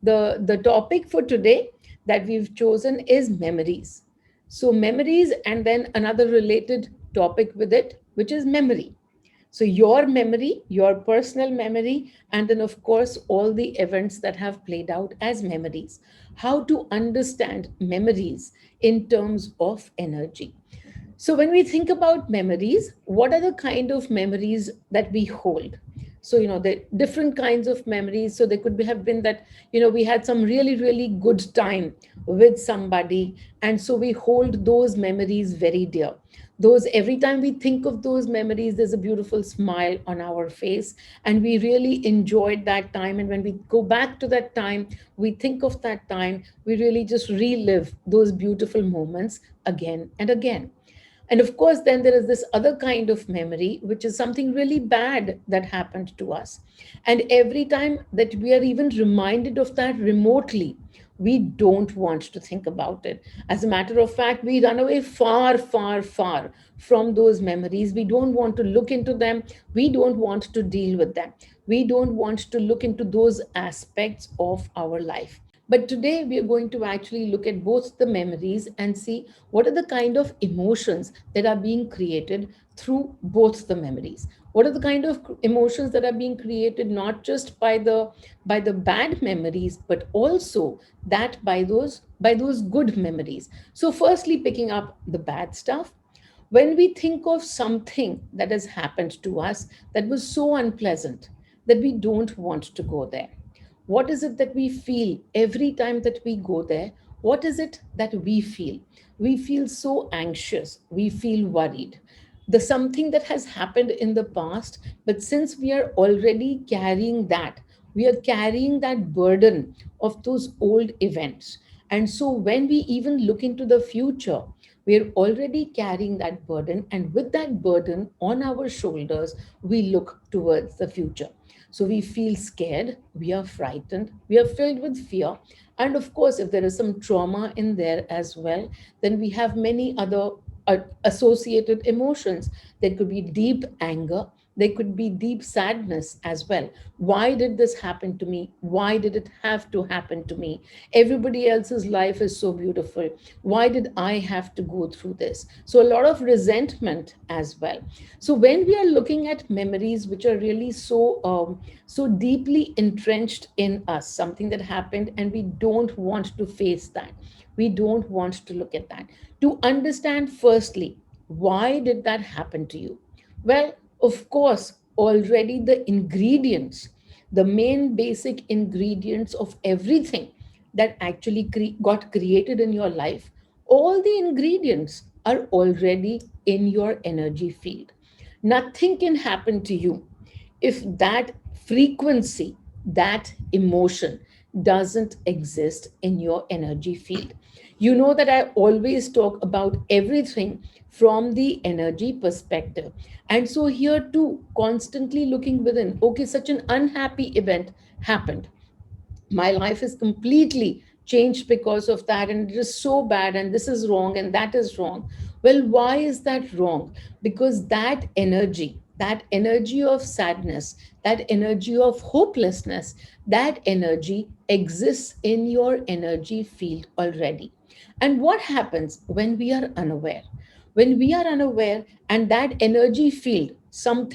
The topic for today that we've chosen is memories. So memories, and then another related topic with it, which is memory. So your memory, your personal memory, and then of course all the events that have played out as memories. How to understand memories in terms of energy. So, when we think about memories, what are the kind of memories that we hold? So, the different kinds of memories. So, there could have been that, we had some really, really good time with somebody. And so we hold those memories very dear. Those, every time we think of those memories, there's a beautiful smile on our face. And we really enjoyed that time. And when we go back to that time, we think of that time, we really just relive those beautiful moments again and again. And of course, then there is this other kind of memory, which is something really bad that happened to us. And every time that we are even reminded of that remotely, we don't want to think about it. As a matter of fact, we run away far, far, far from those memories. We don't want to look into them. We don't want to deal with them. We don't want to look into those aspects of our life. But today we are going to actually look at both the memories and see what are the kind of emotions that are being created through both the memories. What are the kind of emotions that are being created not just by the bad memories, but also that by those good memories. So firstly, picking up the bad stuff, when we think of something that has happened to us that was so unpleasant that we don't want to go there, what is it that we feel every time that we go there? What is it that we feel? We feel so anxious. We feel worried. The something that has happened in the past, but since we are already carrying that, we are carrying that burden of those old events. And so when we even look into the future, we are already carrying that burden. And with that burden on our shoulders, we look towards the future. So we feel scared, we are frightened, we are filled with fear. And of course, if there is some trauma in there as well, then we have many other associated emotions. There could be deep anger, there could be deep sadness as well. Why did this happen to me? Why did it have to happen to me? Everybody else's life is so beautiful. Why did I have to go through this? So, a lot of resentment as well. So when we are looking at memories which are really so deeply entrenched in us, something that happened, and we don't want to face that, we don't want to look at that. To understand, firstly, why did that happen to you? Well, of course, already the ingredients, the main basic ingredients of everything that actually got created in your life, all the ingredients are already in your energy field. Nothing can happen to you if that frequency, that emotion doesn't exist in your energy field. You know that I always talk about everything from the energy perspective. And so here too, constantly looking within, okay, such an unhappy event happened, my life is completely changed because of that, and it is so bad, and this is wrong and that is wrong. Well, why is that wrong? Because that energy of sadness, that energy of hopelessness, that energy exists in your energy field already. And what happens when we are unaware? When we are unaware and that energy field, some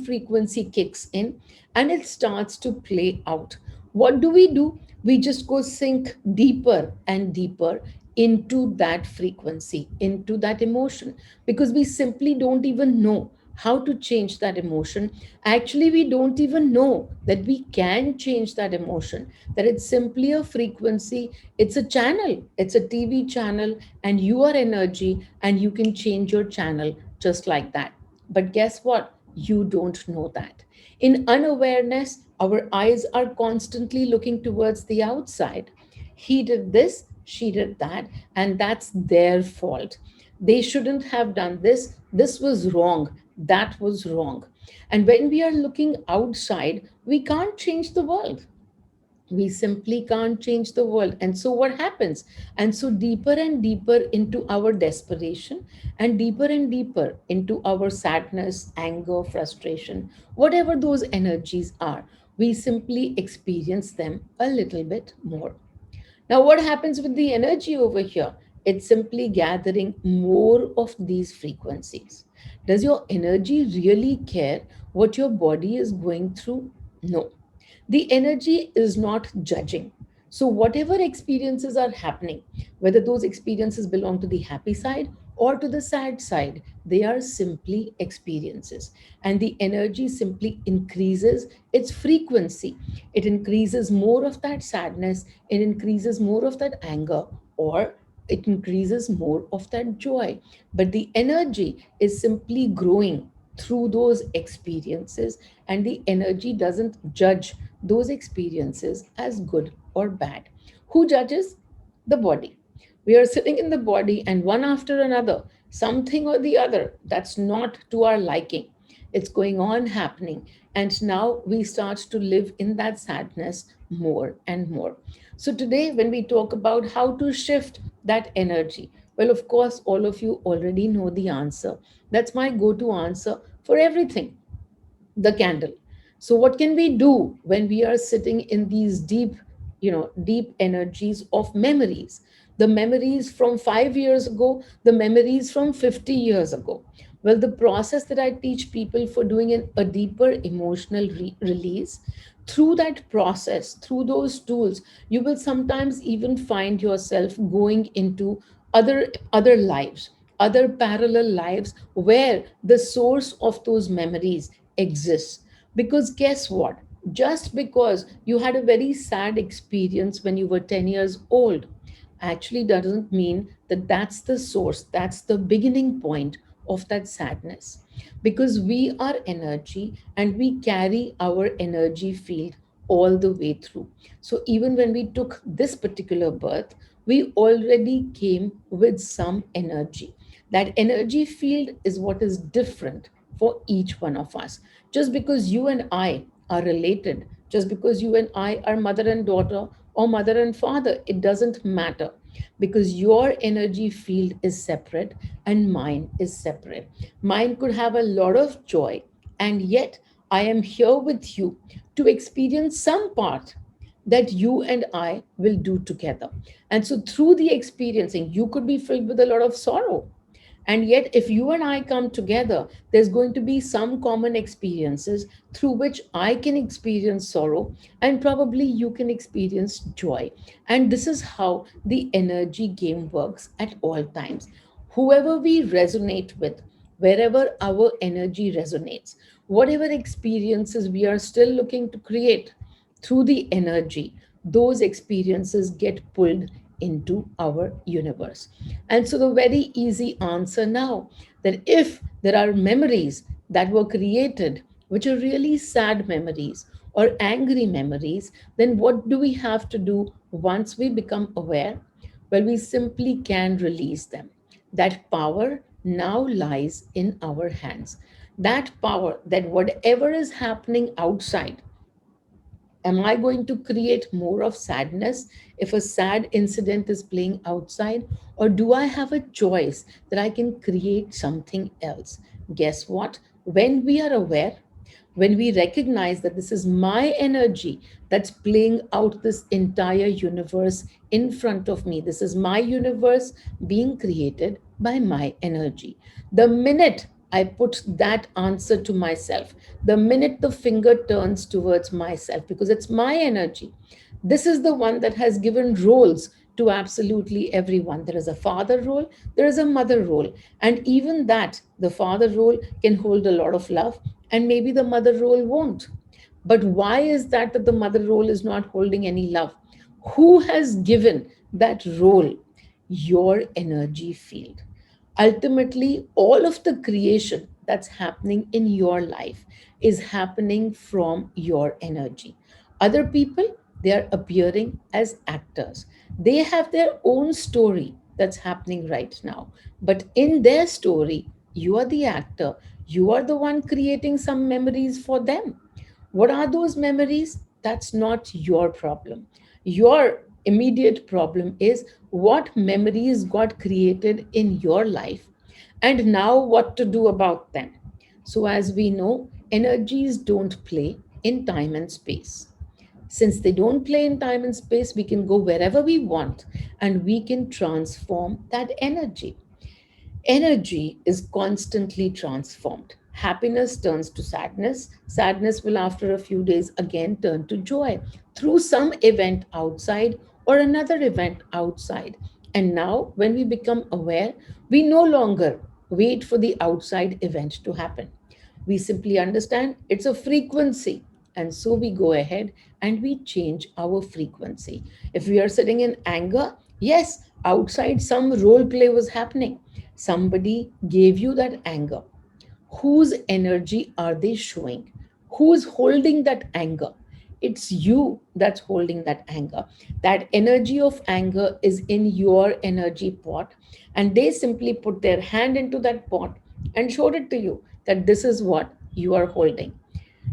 frequency kicks in and it starts to play out, what do? We just go sink deeper and deeper into that frequency, into that emotion, because we simply don't even know how to change that emotion. Actually, we don't even know that we can change that emotion, that it's simply a frequency, it's a channel, it's a TV channel, and you are energy, and you can change your channel just like that. But guess what? You don't know that. In unawareness, our eyes are constantly looking towards the outside. He did this, she did that, and that's their fault. They shouldn't have done this. This was wrong. That was wrong. And when we are looking outside, we can't change the world. We simply can't change the world. And so what happens? And so deeper and deeper into our desperation, and deeper into our sadness, anger, frustration, whatever those energies are, We simply experience them a little bit more. Now, what happens with the energy over here? It's simply gathering more of these frequencies. Does your energy really care what your body is going through? No. The energy is not judging. So, whatever experiences are happening, whether those experiences belong to the happy side or to the sad side, they are simply experiences. And the energy simply increases its frequency. It increases more of that sadness, it increases more of that anger, or it increases more of that joy. But the energy is simply growing through those experiences, and the energy doesn't judge those experiences as good or bad. Who judges? The body. We are sitting in the body, and one after another, something or the other that's not to our liking, it's going on happening. And now we start to live in that sadness more and more. So, today, when we talk about how to shift that energy, well, of course, all of you already know the answer. That's my go to answer for everything: the candle. So what can we do when we are sitting in these deep, deep energies of memories? The memories from 5 years ago, the memories from 50 years ago. Well, the process that I teach people for doing a deeper emotional release, through that process, through those tools, you will sometimes even find yourself going into other lives, other parallel lives, where the source of those memories exists. Because guess what? Just because you had a very sad experience when you were 10 years old, actually doesn't mean that that's the source, that's the beginning point of that sadness. Because we are energy, and we carry our energy field all the way through. So even when we took this particular birth, we already came with some energy. That energy field is what is different for each one of us. Just because you and I are related, just because you and I are mother and daughter or mother and father, it doesn't matter, because your energy field is separate and mine is separate. Mine could have a lot of joy, and yet I am here with you to experience some part that you and I will do together. And so, through the experiencing, you could be filled with a lot of sorrow, and yet, if you and I come together, there's going to be some common experiences through which I can experience sorrow, and probably you can experience joy. And this is how the energy game works at all times. Whoever we resonate with, wherever our energy resonates, whatever experiences we are still looking to create through the energy, those experiences get pulled into our universe. And so, the very easy answer now, that if there are memories that were created which are really sad memories or angry memories, then what do we have to do once we become aware? Well, we simply can release them. That power now lies in our hands. That power, that whatever is happening outside, am I going to create more of sadness if a sad incident is playing outside? Or do I have a choice that I can create something else? Guess what? When we are aware, when we recognize that this is my energy that's playing out this entire universe in front of me, this is my universe being created by my energy. The minute I put that answer to myself, the minute the finger turns towards myself, because it's my energy, this is the one that has given roles to absolutely everyone. There is a father role, there is a mother role, and even that, the father role can hold a lot of love, and maybe the mother role won't. But why is that the mother role is not holding any love? Who has given that role? Your energy field. Ultimately, all of the creation that's happening in your life is happening from your energy. Other people, they are appearing as actors. They have their own story that's happening right now. But in their story, you are the actor. You are the one creating some memories for them. What are those memories? That's not your problem. Your immediate problem is what memories got created in your life, and now what to do about them. So, as we know, energies don't play, in time and space. Since they don't play in time and space, we can go wherever we want and we can transform that energy. Energy is constantly transformed. Happiness turns to sadness. Sadness will, after a few days, again turn to joy through some event outside or another event outside. And now, when we become aware, we no longer wait for the outside event to happen. We simply understand it's a frequency. And so we go ahead and we change our frequency. If we are sitting in anger, yes, outside some role play was happening. Somebody gave you that anger. Whose energy are they showing? Who's holding that anger? It's you that's holding that anger. That energy of anger is in your energy pot, and they simply put their hand into that pot and showed it to you that this is what you are holding.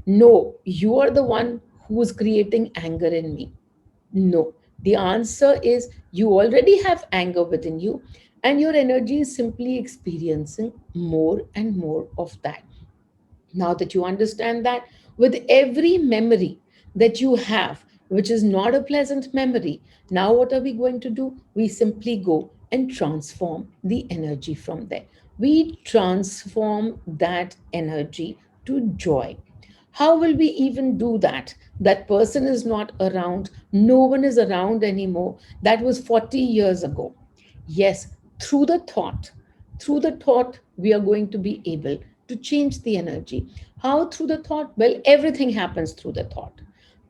No, you are the one who's creating anger in me. No, the answer is you already have anger within you, and your energy is simply experiencing more and more of that. Now that you understand that, with every memory that you have, which is not a pleasant memory, now what are we going to do? We simply go and transform the energy from there. We transform that energy to joy. How will we even do that? That person is not around, no one is around anymore. That was 40 years ago. Yes, through the thought, through the thought, we are going to be able to change the energy. How through the thought? Well, everything happens through the thought.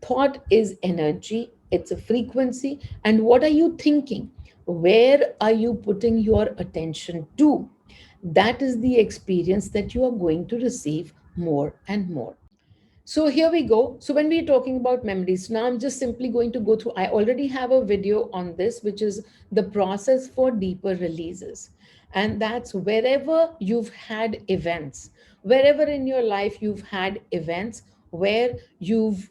Thought is energy, it's a frequency. And what are you thinking? Where are you putting your attention to? That is the experience that you are going to receive more and more. So here we go. So when we're talking about memories, now I'm just simply going to go through. I already have a video on this, which is the process for deeper releases. And that's wherever you've had events, wherever in your life you've had events where you've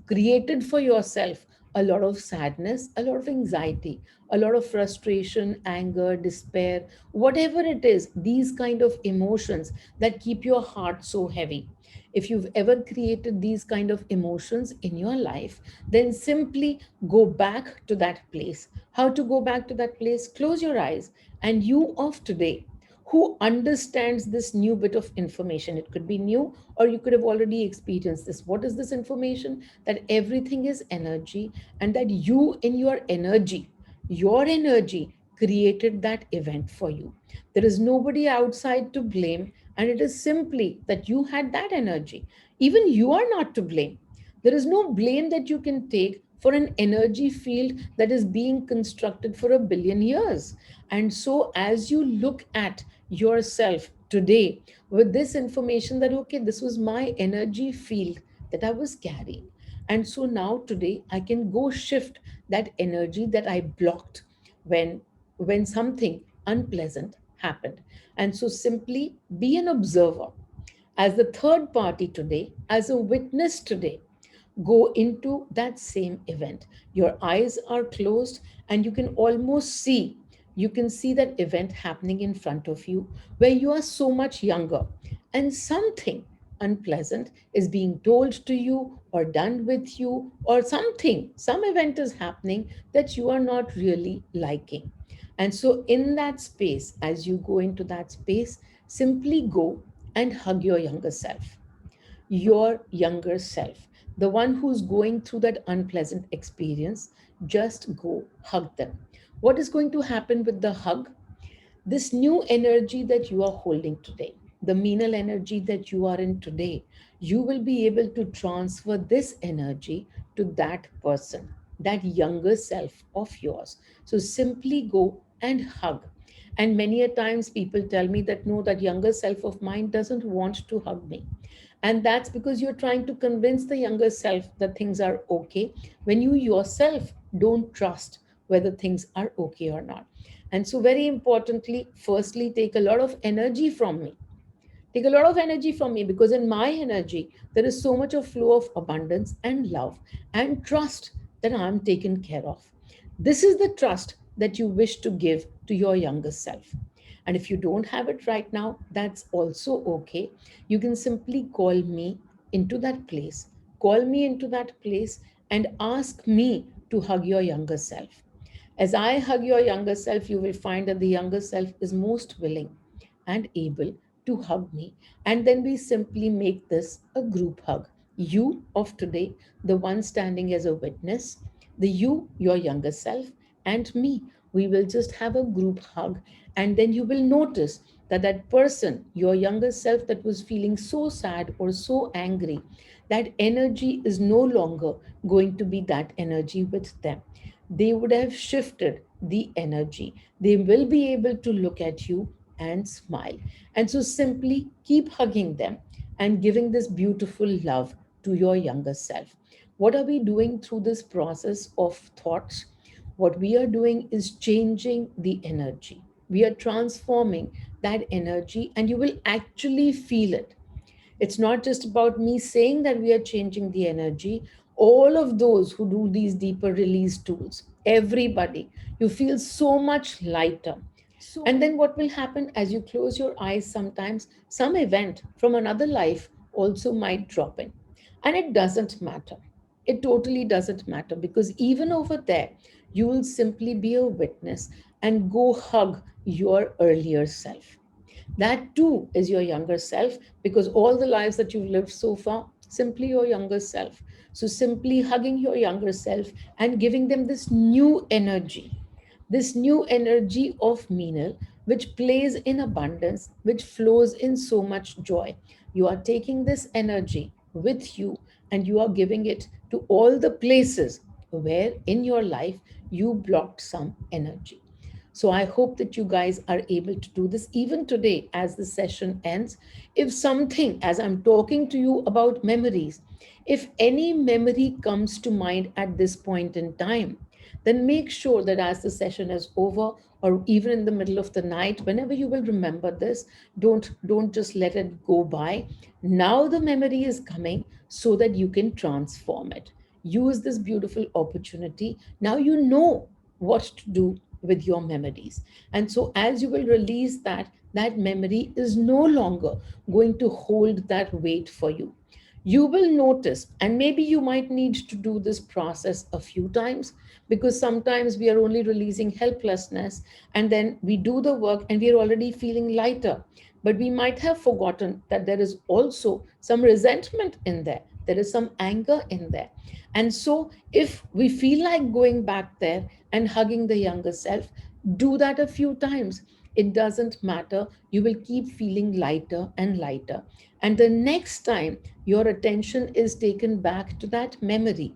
created for yourself a lot of sadness, a lot of anxiety, a lot of frustration, anger, despair, whatever it is, these kind of emotions that keep your heart so heavy. If you've ever created these kind of emotions in your life, then simply go back to that place. How to go back to that place? Close your eyes, and you of today who understands this new bit of information, it could be new or you could have already experienced this. What is this information? That everything is energy, and that you in your energy created that event for you. There is nobody outside to blame, and it is simply that you had that energy. Even you are not to blame. There is no blame that you can take for an energy field that is being constructed for 1 billion years. And so, as you look at yourself today with this information, that okay, this was my energy field that I was carrying. And so now today I can go shift that energy that I blocked when something unpleasant happened. And so simply be an observer as the third party today, as a witness today. Go into that same event. Your eyes are closed and you can almost see, you can see that event happening in front of you where you are so much younger, and something unpleasant is being told to you or done with you, or something, some event is happening that you are not really liking. And so, in that space, as you go into that space, simply go and hug your younger self, the one who's going through that unpleasant experience. Just go hug them. What is going to happen with the hug? This new energy that you are holding today, the Meenal energy that you are in today, you will be able to transfer this energy to that person, that younger self of yours. So simply go and hug. And many a times people tell me that no, that younger self of mine doesn't want to hug me. And that's because you're trying to convince the younger self that things are okay when you yourself don't trust whether things are okay or not. And so, very importantly, firstly, take a lot of energy from me. Take a lot of energy from me, because in my energy, there is so much of flow of abundance and love and trust that I'm taken care of. This is the trust that you wish to give to your younger self. And if you don't have it right now, that's also okay. You can simply call me into that place call me into that place and ask me to hug your younger self. As I hug your younger self, you will find that the younger self is most willing and able to hug me. And then we simply make this a group hug. You of today, the one standing as a witness, the you, your younger self, and me. We will just have a group hug. And then you will notice that that person, your younger self that was feeling so sad or so angry, that energy is no longer going to be that energy with them. They would have shifted the energy. They will be able to look at you and smile. And so simply keep hugging them and giving this beautiful love to your younger self. What are we doing through this process of thoughts? What we are doing is changing the energy. We are transforming that energy, and you will actually feel it. It's not just about me saying that we are changing the energy. All of those who do these deeper release tools, everybody, you feel so much lighter. And then what will happen as you close your eyes, sometimes some event from another life also might drop in. And it doesn't matter. It totally doesn't matter, because even over there, you will simply be a witness and go hug your earlier self. That too is your younger self, because all the lives that you've lived so far, simply your younger self. So simply hugging your younger self and giving them this new energy of Meenal, which plays in abundance, which flows in so much joy. You are taking this energy with you and you are giving it to all the places where in your life you blocked some energy. So I hope that you guys are able to do this even today as the session ends. If something, as I'm talking to you about memories, if any memory comes to mind at this point in time, then make sure that as the session is over, or even in the middle of the night, whenever you will remember this, don't just let it go by. Now the memory is coming so that you can transform it. Use this beautiful opportunity. Now you know what to do with your memories. And so as you will release that, that memory is no longer going to hold that weight for you. You will notice, and maybe you might need to do this process a few times, because sometimes we are only releasing helplessness and then we do the work and we are already feeling lighter. But we might have forgotten that there is also some resentment in there, there is some anger in there. And so, if we feel like going back there and hugging the younger self, do that a few times. It doesn't matter. You will keep feeling lighter and lighter. And the next time your attention is taken back to that memory,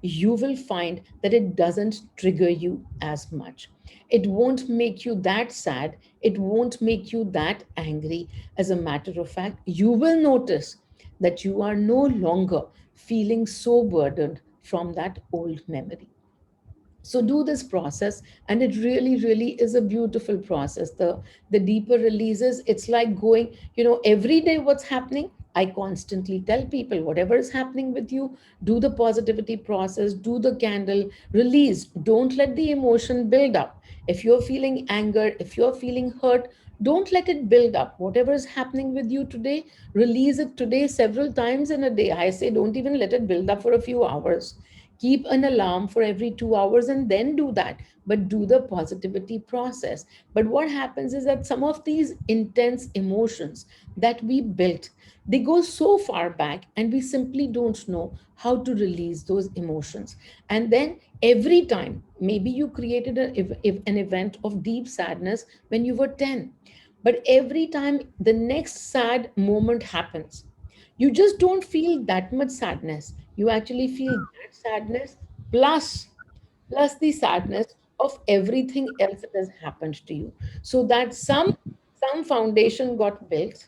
you will find that it doesn't trigger you as much. It won't make you that sad. It won't make you that angry. As a matter of fact, you will notice that you are no longer feeling so burdened from that old memory. So do this process, and it really really is a beautiful process. The deeper releases, it's like going, every day what's happening. I constantly tell people, whatever is happening with you, do the positivity process, do the candle, release. Don't let the emotion build up. If you're feeling anger, if you're feeling hurt, don't let it build up. Whatever is happening with you today, release it today several times in a day. I say, don't even let it build up for a few hours. Keep an alarm for every 2 hours and then do that, but do the positivity process. But what happens is that some of these intense emotions that we built, they go so far back and we simply don't know how to release those emotions. And then every time, maybe you created an event of deep sadness when you were 10, but every time the next sad moment happens, you just don't feel that much sadness. You actually feel that sadness plus the sadness of everything else that has happened to you. So that some foundation got built,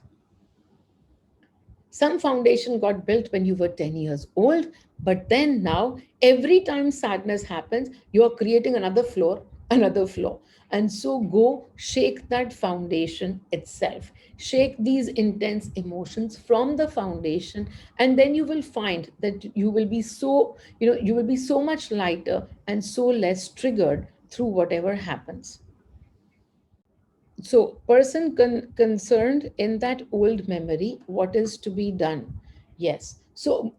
some foundation got built when you were 10 years old, but then now, every time sadness happens, you are creating another floor, another floor. And so go shake that foundation itself. Shake these intense emotions from the foundation, and then you will find that you will be so much lighter and so less triggered through whatever happens. So, concerned in that old memory, what is to be done? Yes. So,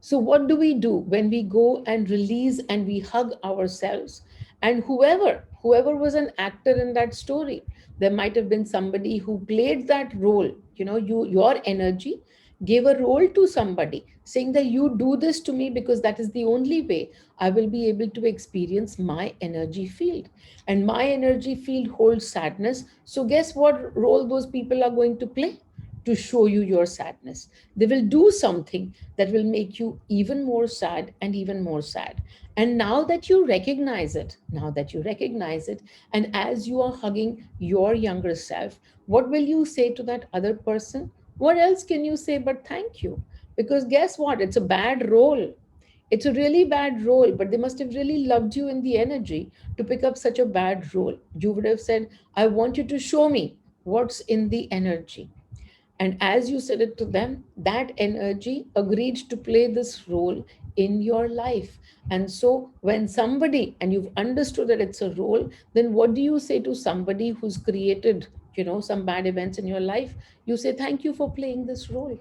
So, what do we do when we go and release and we hug ourselves? And whoever was an actor in that story, there might have been somebody who played that role. Your energy gave a role to somebody, saying that you do this to me because that is the only way I will be able to experience my energy field. And my energy field holds sadness. So, guess what role those people are going to play? To show you your sadness. They will do something that will make you even more sad and even more sad. And now that you recognize it, and as you are hugging your younger self, what will you say to that other person? What else can you say but thank you? Because guess what? It's a bad role. It's a really bad role, but they must have really loved you in the energy to pick up such a bad role. You would have said, I want you to show me what's in the energy. And as you said it to them, that energy agreed to play this role in your life. And so, when somebody, and you've understood that it's a role, then what do you say to somebody who's created, some bad events in your life? You say, thank you for playing this role.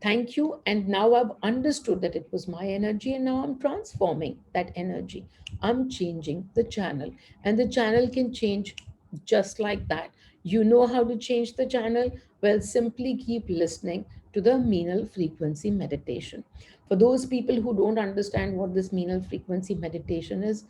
Thank you. And now I've understood that it was my energy, and now I'm transforming that energy. I'm changing the channel, and the channel can change just like that. You know how to change the channel? Well, simply keep listening to the Meenal frequency meditation. For those people who don't understand what this Meenal frequency meditation is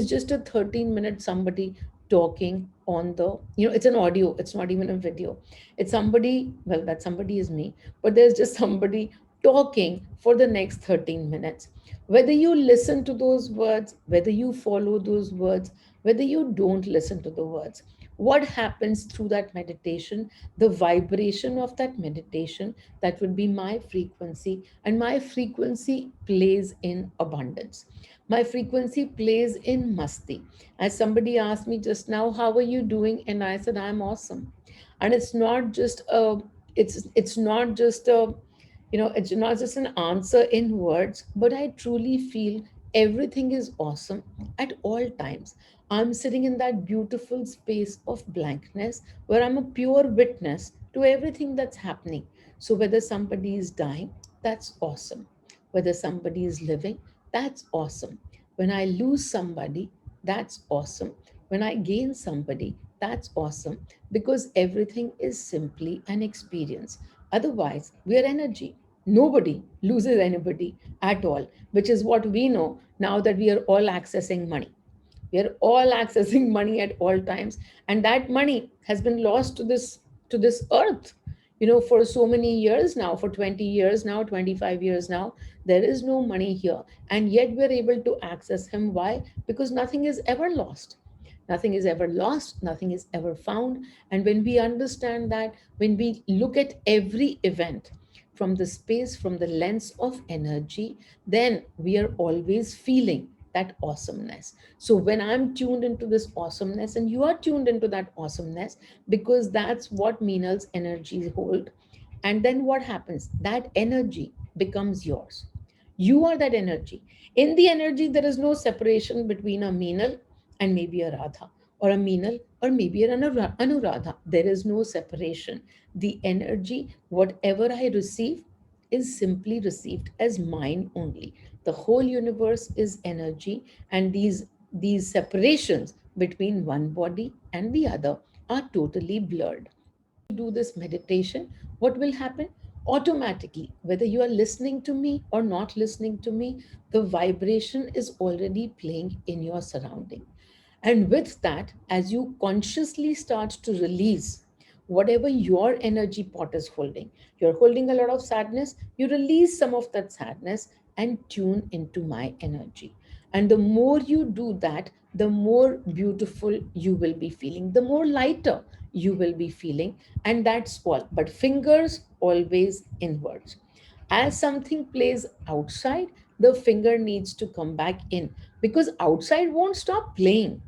just a 13-minute somebody talking on the, it's an audio, it's not even a video. It's somebody, well, that somebody is me, but there's just somebody talking for the next 13 minutes. Whether you listen to those words, whether you follow those words, whether you don't listen to the words, what happens through that meditation, the vibration of that meditation, that would be my frequency, and my frequency plays in abundance. My frequency plays in masti. As somebody asked me just now, how are you doing? And I said, I'm awesome. And it's not just a, it's not just an answer in words, but I truly feel everything is awesome at all times. I'm sitting in that beautiful space of blankness where I'm a pure witness to everything that's happening. So whether somebody is dying, that's awesome. Whether somebody is living, that's awesome. When I lose somebody, that's awesome. When I gain somebody, that's awesome, because everything is simply an experience. Otherwise, we are energy. Nobody loses anybody at all, which is what we know now that we are all accessing money. We are all accessing money at all times, and that money has been lost to this earth. For so many years now, for 20 years now, 25 years now, there is no money here, and yet we're able to access him. Why? Because nothing is ever lost. Nothing is ever lost, nothing is ever found. And when we understand that, when we look at every event from the space, from the lens of energy, then we are always feeling that awesomeness. So when I'm tuned into this awesomeness, and you are tuned into that awesomeness, because that's what Meenal's energies hold. And then what happens? That energy becomes yours. You are that energy. In the energy, there is no separation between a Meenal and maybe a Radha, or a Meenal or maybe an Anuradha. There is no separation. The energy, whatever I receive, is simply received as mine only. The whole universe is energy, and these separations between one body and the other are totally blurred. Do this meditation, what will happen? Automatically, whether you are listening to me or not listening to me, the vibration is already playing in your surrounding. And with that, as you consciously start to release whatever your energy pot is holding, you're holding a lot of sadness, you release some of that sadness and tune into my energy. And the more you do that, the more beautiful you will be feeling, the more lighter you will be feeling. And that's all. But fingers always inwards. As something plays outside, the finger needs to come back in, because outside won't stop playing.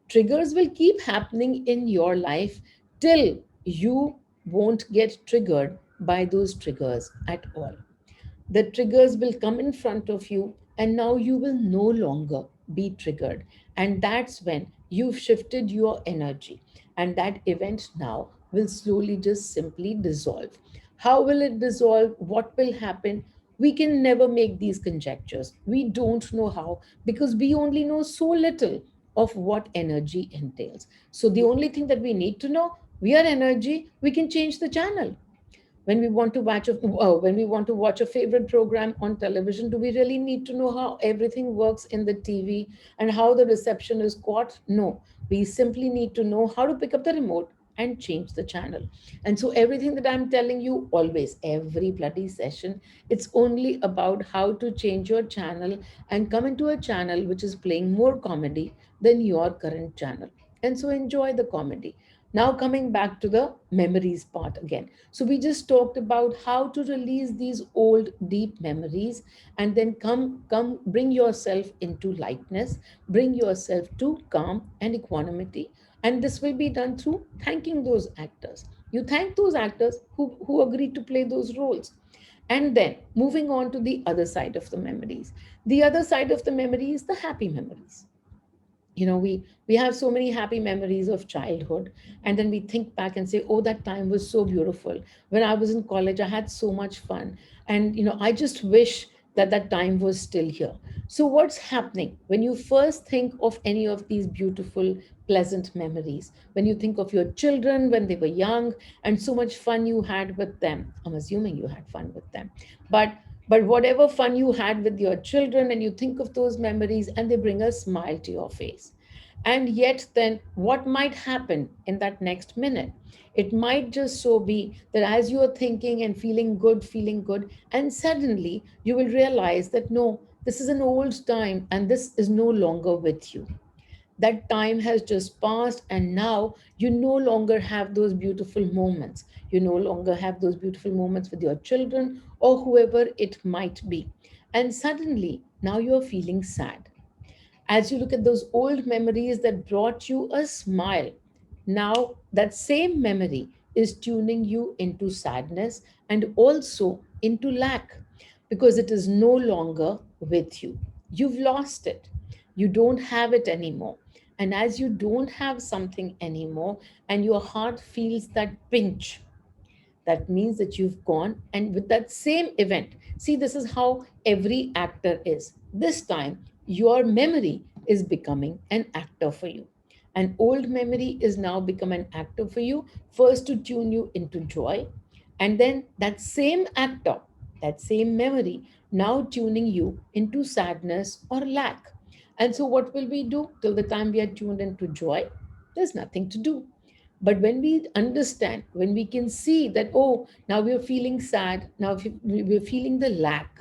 Triggers will keep happening in your life till you won't get triggered by those triggers at all. The triggers will come in front of you, and now you will no longer be triggered. And that's when you've shifted your energy, and that event now will slowly just simply dissolve. How will it dissolve? What will happen? We can never make these conjectures. We don't know how because we only know so little of what energy entails. So the only thing that we need to know, we are energy, we can change the channel. When we want to watch a favorite program on television, do we really need to know how everything works in the TV and how the reception is caught? No, we simply need to know how to pick up the remote and change the channel. And so everything that I'm telling you, always, every bloody session, it's only about how to change your channel and come into a channel which is playing more comedy than your current channel. And so enjoy the comedy. Now, coming back to the memories part again. So, we just talked about how to release these old, deep memories and then bring yourself into lightness, bring yourself to calm and equanimity. And this will be done through thanking those actors. You thank those actors who agreed to play those roles. And then moving on to the other side of the memories. The other side of the memory is the happy memories. We have so many happy memories of childhood, and then we think back and say, oh, that time was so beautiful. When I was in college, I had so much fun, and I just wish that that time was still here. So what's happening when you first think of any of these beautiful, pleasant memories? When you think of your children when they were young and so much fun you had with them, I'm assuming you had fun with them, but whatever fun you had with your children, and you think of those memories and they bring a smile to your face. And yet, then what might happen in that next minute? It might just so be that as you are thinking and feeling good, and suddenly you will realize that no, this is an old time and this is no longer with you. That time has just passed, and now you no longer have those beautiful moments. You no longer have those beautiful moments with your children or whoever it might be. And suddenly, now you're feeling sad as you look at those old memories that brought you a smile. Now, that same memory is tuning you into sadness and also into lack because it is no longer with you. You've lost it. You don't have it anymore. And as you don't have something anymore, and your heart feels that pinch, that means that you've gone and with that same event. See, this is how every actor is. This time, your memory is becoming an actor for you. An old memory is now become an actor for you, first to tune you into joy, and then that same actor, that same memory, now tuning you into sadness or lack. And so, what will we do till the time we are tuned into joy? There's nothing to do. But when we understand, when we can see that, oh, now we're feeling sad, now we're feeling the lack,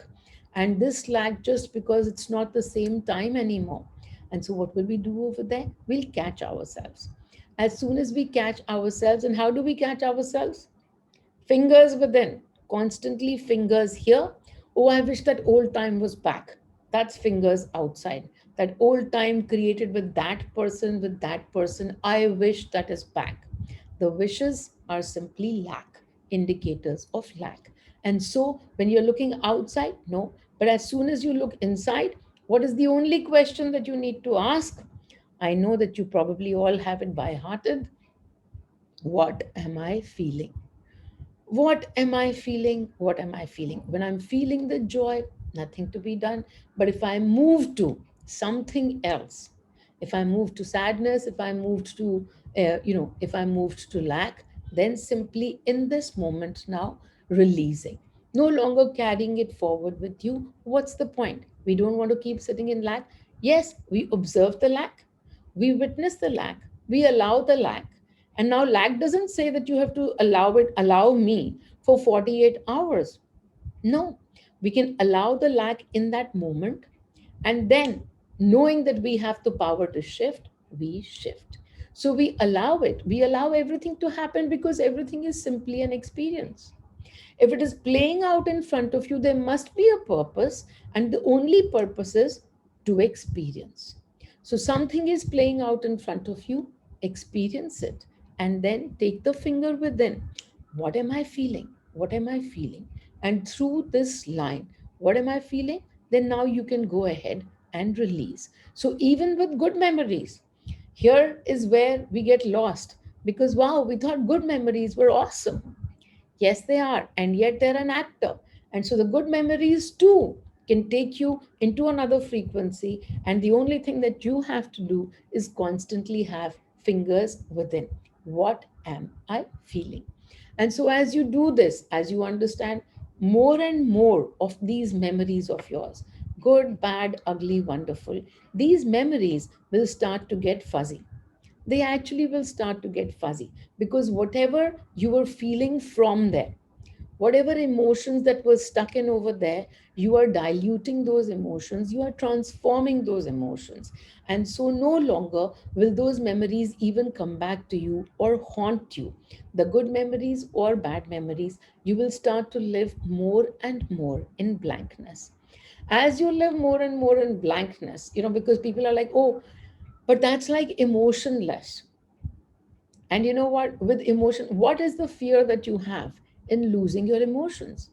and this lack just because it's not the same time anymore. And so, what will we do over there? We'll catch ourselves. As soon as we catch ourselves, and how do we catch ourselves? Fingers within, constantly fingers here. Oh, I wish that old time was back. That's fingers outside. That old time created with that person, I wish that is back. The wishes are simply lack, indicators of lack. And so when you're looking outside, no. But as soon as you look inside, what is the only question that you need to ask? I know that you probably all have it by hearted. What am I feeling? What am I feeling? What am I feeling? When I'm feeling the joy, nothing to be done. But if I move to something else, if I move to sadness, if I moved to, if I moved to lack, then simply in this moment now, releasing. No longer carrying it forward with you. What's the point? We don't want to keep sitting in lack. Yes, we observe the lack, we witness the lack, we allow the lack, and now lack doesn't say that you have to allow me for 48 hours. No, we can allow the lack in that moment, and then knowing that we have the power to shift, we shift. So we allow it. We allow everything to happen because everything is simply an experience. If it is playing out in front of you, there must be a purpose, and the only purpose is to experience. So, something is playing out in front of you, experience it, and then take the finger within. What am I feeling? What am I feeling? And through this line, what am I feeling? Then now you can go ahead and release. So, even with good memories, here is where we get lost because wow, we thought good memories were awesome. Yes, they are, and yet they're an actor. And so the good memories too can take you into another frequency. And the only thing that you have to do is constantly have fingers within. What am I feeling? And so as you do this, as you understand more and more of these memories of yours, good, bad, ugly, wonderful, these memories will start to get fuzzy. They actually will start to get fuzzy because whatever you were feeling from there, whatever emotions that were stuck in over there, you are diluting those emotions, you are transforming those emotions. And so no longer will those memories even come back to you or haunt you. The good memories or bad memories, you will start to live more and more in blankness. As you live more and more in blankness, because people are like, oh, but that's like emotionless. And you know what? With emotion, what is the fear that you have in losing your emotions?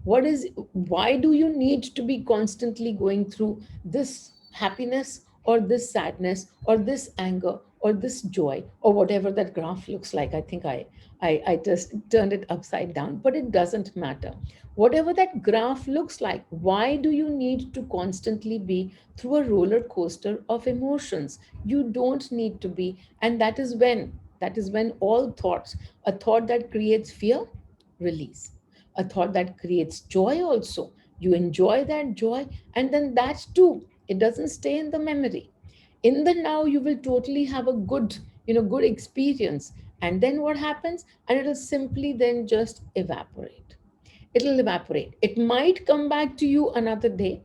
Why do you need to be constantly going through this happiness or this sadness or this anger or this joy or whatever that graph looks like? I think I just turned it upside down, but it doesn't matter. Whatever that graph looks like, why do you need to constantly be through a roller coaster of emotions? You don't need to be. And that is when all thoughts, a thought that creates fear, release. A thought that creates joy also, you enjoy that joy, and then that's too, it doesn't stay in the memory. In the now you will totally have a good experience. And then what happens? And it'll simply then just evaporate. It'll evaporate. It might come back to you another day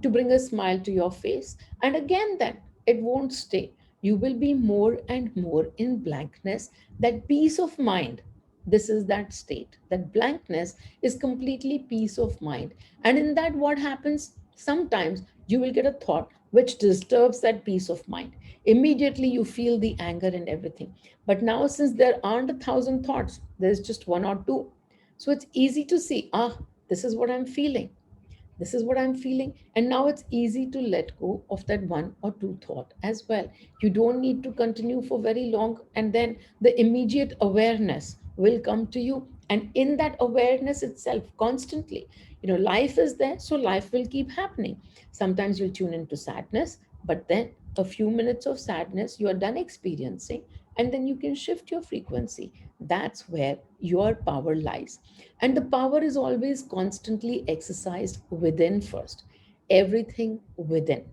to bring a smile to your face. And again, then it won't stay. You will be more and more in blankness. That peace of mind, this is that state. That blankness is completely peace of mind. And in that, what happens? Sometimes you will get a thought which disturbs that peace of mind. Immediately you feel the anger and everything. But now, since there aren't 1,000 thoughts, there's just one or two. So it's easy to see, this is what I'm feeling. This is what I'm feeling. And now it's easy to let go of that one or two thought as well. You don't need to continue for very long. And then the immediate awareness will come to you. And in that awareness itself, constantly, life is there. So life will keep happening. Sometimes you'll tune into sadness, but then a few minutes of sadness you are done experiencing, and then you can shift your frequency. That's where your power lies. And the power is always constantly exercised within first. Everything within.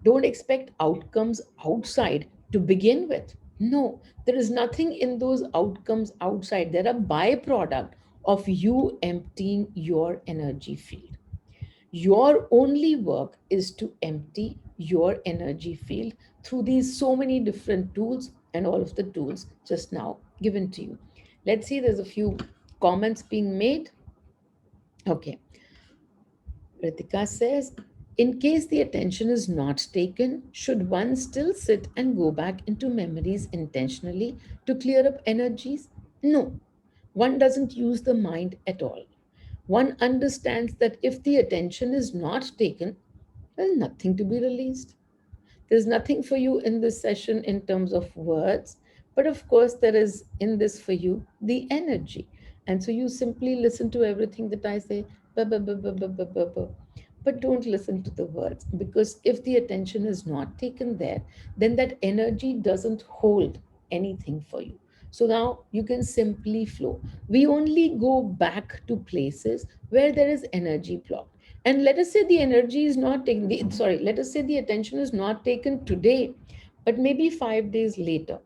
Don't expect outcomes outside to begin with. No, there is nothing in those outcomes outside. They're a byproduct of you emptying your energy field. Your only work is to empty your energy field through these so many different tools, and all of the tools just now given to you. Let's see, there's a few comments being made. Okay, Ritika says, in case the attention is not taken, should one still sit and go back into memories intentionally to clear up energies? No, one doesn't use the mind at all. One understands that if the attention is not taken, there's nothing to be released. There's nothing for you in this session in terms of words, but of course, there is in this for you the energy. And so you simply listen to everything that I say, "Ba, ba, ba, ba, ba, ba, ba, ba." But don't listen to the words, because if the attention is not taken there, then that energy doesn't hold anything for you. So now you can simply flow. We only go back to places where there is energy block. And let us say the energy is not taken, sorry, let us say the attention is not taken today, but maybe 5 days later.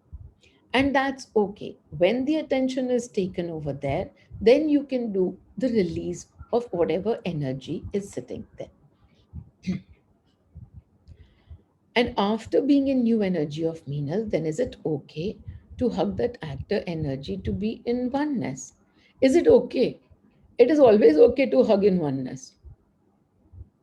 And that's okay. When the attention is taken over there, then you can do the release of whatever energy is sitting there. And after being in new energy of Meenal, then is it okay to hug that actor energy to be in oneness? Is it okay? It is always okay to hug in oneness.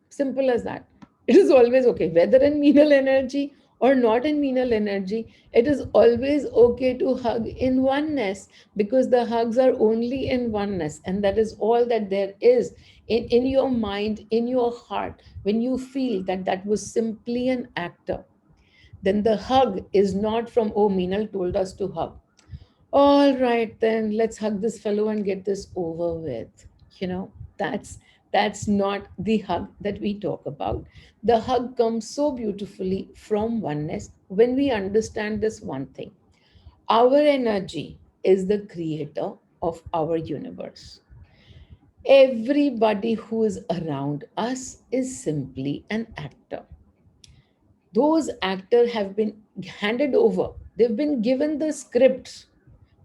Simple as that. It is always okay, whether in Meenal energy or not in Meenal energy. It is always okay to hug in oneness, because the hugs are only in oneness, and that is all that there is in your mind, in your heart. When you feel that that was simply an actor, then the hug is not from, oh, Meenal told us to hug. All right, then let's hug this fellow and get this over with. You know, that's That's not the hug that we talk about. The hug comes so beautifully from oneness when we understand this one thing: our energy is the creator of our universe. Everybody who is around us is simply an actor. Those actors have been handed over, they've been given the scripts.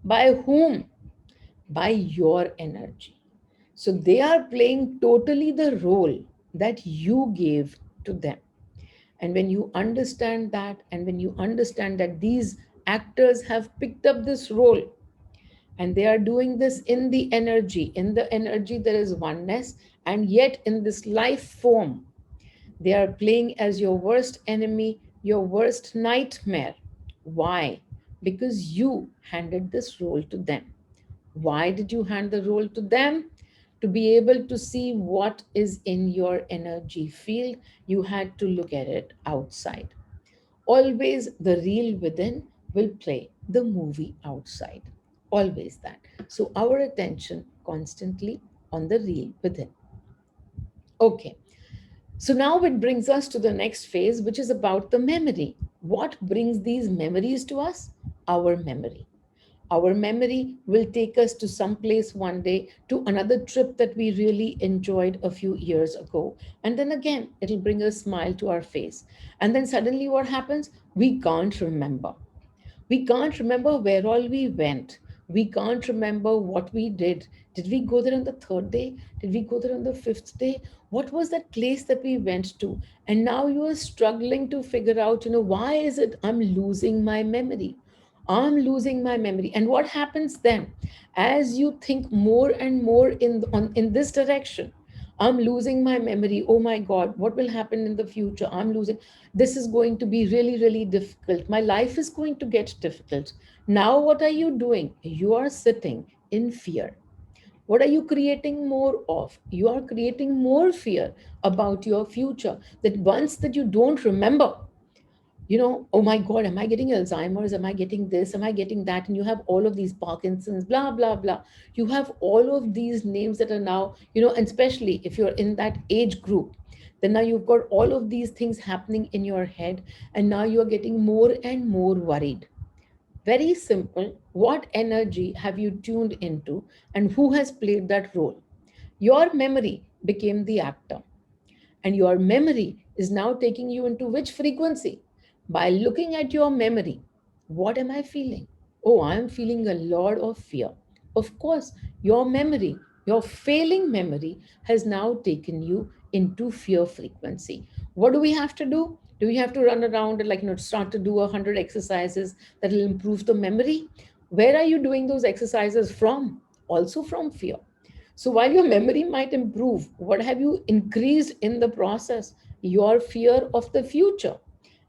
By whom? By your energy. So they are playing totally the role that you gave to them. And when you understand that, and when you understand that these actors have picked up this role, and they are doing this in the energy there is oneness, and yet in this life form, they are playing as your worst enemy, your worst nightmare. Why? Because you handed this role to them. Why did you hand the role to them? To be able to see what is in your energy field, you had to look at it outside. Always the real within will play the movie outside. Always that. So our attention constantly on the real within. Okay. So now it brings us to the next phase, which is about the memory. What brings these memories to us? Our memory. Our memory will take us to some place one day, to another trip that we really enjoyed a few years ago. And then again, it'll bring a smile to our face. And then suddenly what happens? We can't remember. We can't remember where all we went. We can't remember what we did. Did we go there on the third day? Did we go there on the fifth day? What was that place that we went to? And now you are struggling to figure out, why is it I'm losing my memory? I'm losing my memory. And what happens then? As you think more and more in this direction, I'm losing my memory. Oh my God, what will happen in the future? I'm losing. This is going to be really, really difficult. My life is going to get difficult. Now, what are you doing? You are sitting in fear. What are you creating more of? You are creating more fear about your future. That once that you don't remember, oh my God, am I getting Alzheimer's? Am I getting this? Am I getting that? And you have all of these Parkinson's, blah, blah, blah. You have all of these names that are now, and especially if you're in that age group, then now you've got all of these things happening in your head. And now you're getting more and more worried. Very simple. What energy have you tuned into, and who has played that role? Your memory became the actor, and your memory is now taking you into which frequency? By looking at your memory, what am I feeling? Oh, I'm feeling a lot of fear. Of course, your memory, your failing memory, has now taken you into fear frequency. What do we have to do? Do we have to run around and start to do 100 exercises that will improve the memory? Where are you doing those exercises from? Also from fear. So while your memory might improve, what have you increased in the process? Your fear of the future.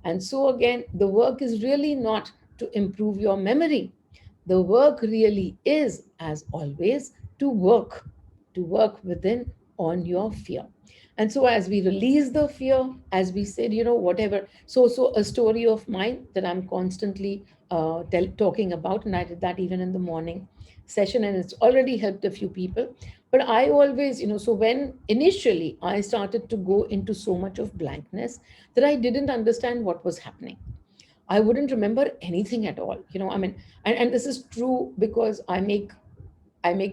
And so again, the work is really not to improve your memory. The work really is, as always, to work within on your fear. And so as we release the fear, as we said, whatever. So a story of mine that I'm constantly talking about, and I did that even in the morning session, and it's already helped a few people. But I always, so when initially I started to go into so much of blankness that I didn't understand what was happening. I wouldn't remember anything at all. I mean, and this is true because I make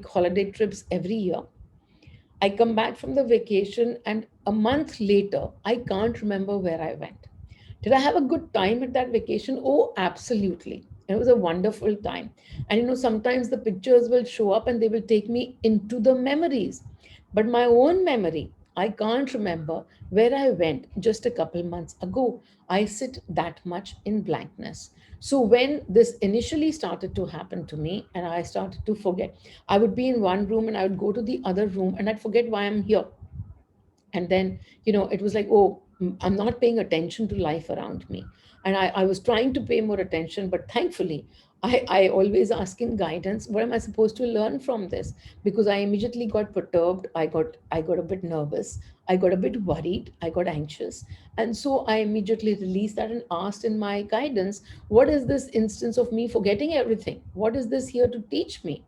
holiday trips every year. I come back from the vacation, and a month later, I can't remember where I went. Did I have a good time at that vacation? Oh, absolutely. It was a wonderful time. And sometimes the pictures will show up and they will take me into the memories. But my own memory, I can't remember where I went just a couple months ago. I sit that much in blankness. So when this initially started to happen to me and I started to forget, I would be in one room and I would go to the other room and I'd forget why I'm here. And then it was like, oh, I'm not paying attention to life around me. And I was trying to pay more attention, but thankfully I always ask in guidance, what am I supposed to learn from this? Because I immediately got perturbed. I got a bit nervous. I got a bit worried. I got anxious. And so I immediately released that and asked in my guidance, what is this instance of me forgetting everything? What is this here to teach me?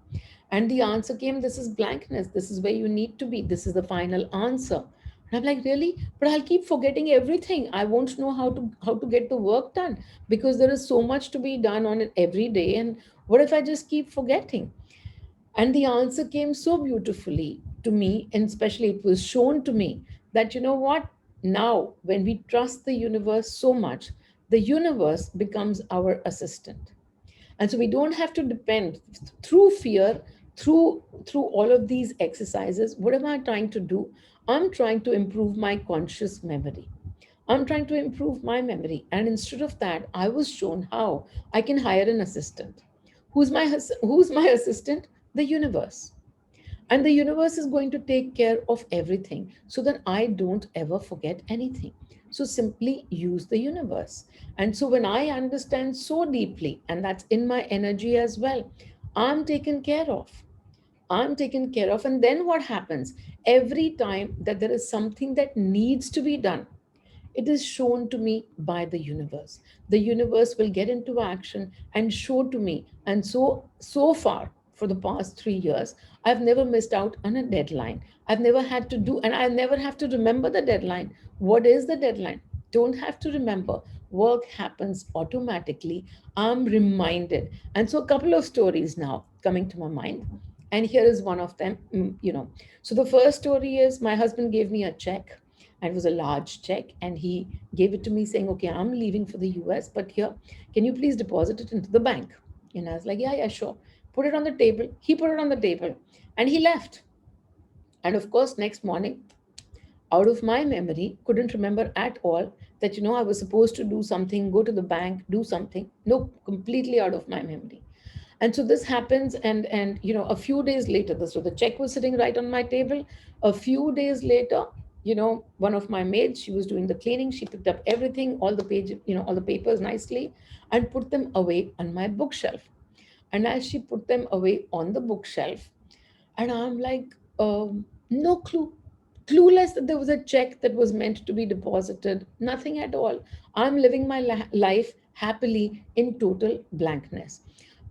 And the answer came, this is blankness. This is where you need to be. This is the final answer. And I'm like, really? But I'll keep forgetting everything. I won't know how to get the work done because there is so much to be done on it every day. And what if I just keep forgetting? And the answer came so beautifully to me, and especially it was shown to me that, you know what? Now, when we trust the universe so much, the universe becomes our assistant. And so we don't have to depend through fear, through all of these exercises. What am I trying to do? I'm trying to improve my conscious memory. I'm trying to improve my memory. And instead of that, I was shown how I can hire an assistant. Who's my assistant? The universe. And the universe is going to take care of everything so that I don't ever forget anything. So simply use the universe. And so when I understand so deeply, and that's in my energy as well, I'm taken care of. I'm taken care of. And then what happens? Every time that there is something that needs to be done, it is shown to me by the universe. The universe will get into action and show to me. And so far, for the past 3 years, I've never missed out on a deadline. I've never had to do, and I never have to remember the deadline. What is the deadline? Don't have to remember. Work happens automatically. I'm reminded. And so, a couple of stories now coming to my mind. And here is one of them. So, the first story is my husband gave me a check, and it was a large check, and he gave it to me saying, okay, I'm leaving for the US, but here, can you please deposit it into the bank? And I was like, yeah, yeah, sure. Put it on the table. He put it on the table and he left. And of course, next morning, out of my memory, couldn't remember at all that, I was supposed to do something, go to the bank, do something. No, completely out of my memory. And so this happens, and a few days later, so the check was sitting right on my table. A few days later, one of my maids, she was doing the cleaning, she picked up everything, all the page, all the papers nicely, and put them away on my bookshelf. And as she put them away on the bookshelf, and I'm like, no clue, clueless that there was a check that was meant to be deposited, nothing at all. I'm living my life happily in total blankness.